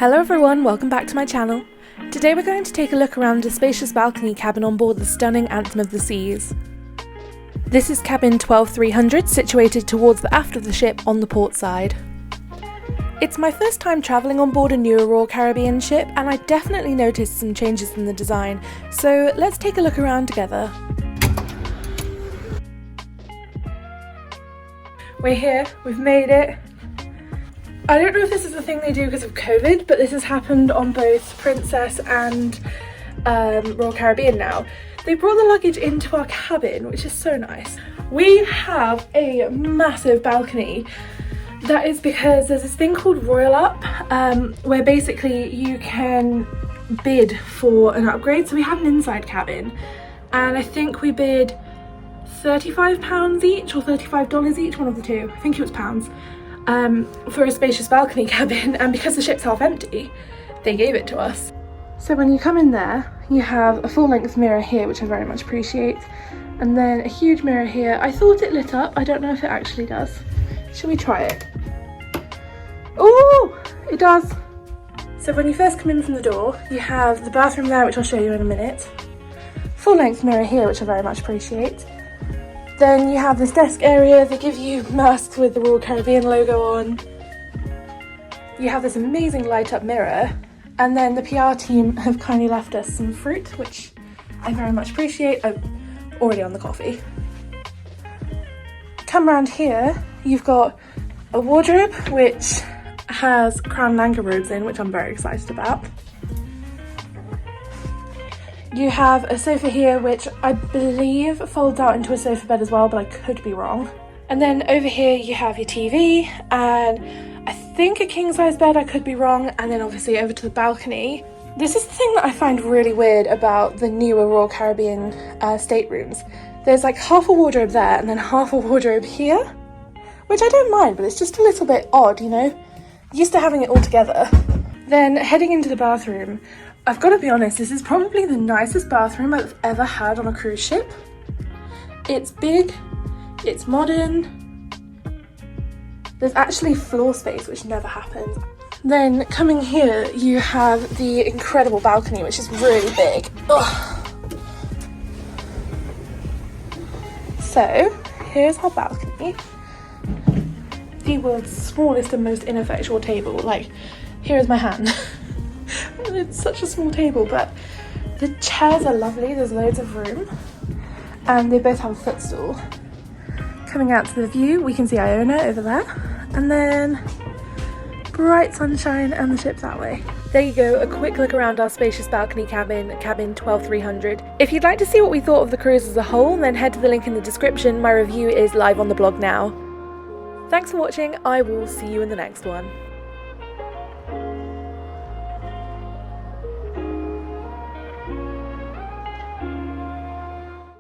Hello everyone, welcome back to my channel. Today we're going to take a look around a spacious balcony cabin on board the stunning Anthem of the Seas. This is cabin 12300, situated towards the aft of the ship on the port side. It's my first time travelling on board a newer Royal Caribbean ship, and I definitely noticed some changes in the design, so let's take a look around together. We're here, we've made it. I don't know if this is the thing they do because of COVID, but this has happened on both Princess and Royal Caribbean now. They brought the luggage into our cabin, which is so nice. We have a massive balcony. That is because there's this thing called Royal Up, where basically you can bid for an upgrade. So we have an inside cabin, and I think we bid £35 each or $35 each, one of the two. I think it was pounds. For a spacious balcony cabin, and because the ship's half empty, they gave it to us. So when you come in there, you have a full-length mirror here, which I very much appreciate, and then a huge mirror here. I thought it lit up, I don't know if it actually does. Shall we try it? Oh, it does! So when you first come in from the door, you have the bathroom there, which I'll show you in a minute. Full-length mirror here, which I very much appreciate. Then you have this desk area. They give you masks with the Royal Caribbean logo on. You have this amazing light up mirror, and then the PR team have kindly left us some fruit, which I very much appreciate. I'm already on the coffee. Come around here, you've got a wardrobe which has Crown and Anchor robes in, which I'm very excited about. You have a sofa here, which I believe folds out into a sofa bed as well, but I could be wrong. And then over here you have your TV, and I think a king-size bed, I could be wrong, and then obviously over to the balcony. This is the thing that I find really weird about the newer Royal Caribbean staterooms. There's like half a wardrobe there and then half a wardrobe here, which I don't mind, but it's just a little bit odd, you know? Used to having it all together. Then heading into the bathroom, I've got to be honest, this is probably the nicest bathroom I've ever had on a cruise ship. It's big, it's modern, there's actually floor space, which never happens. Then coming here, you have the incredible balcony, which is really big. Ugh. So, here's our balcony. The world's smallest and most ineffectual table. Like, here is my hand. It's such a small table, but the chairs are lovely. There's loads of room, and they both have a footstool. Coming out to the view, we can see Iona over there, and then bright sunshine and the ship's that way. There you go, a quick look around our spacious balcony cabin, cabin 12300. If you'd like to see what we thought of the cruise as a whole, then head to the link in the description. My review is live on the blog now. Thanks for watching. I will see you in the next one.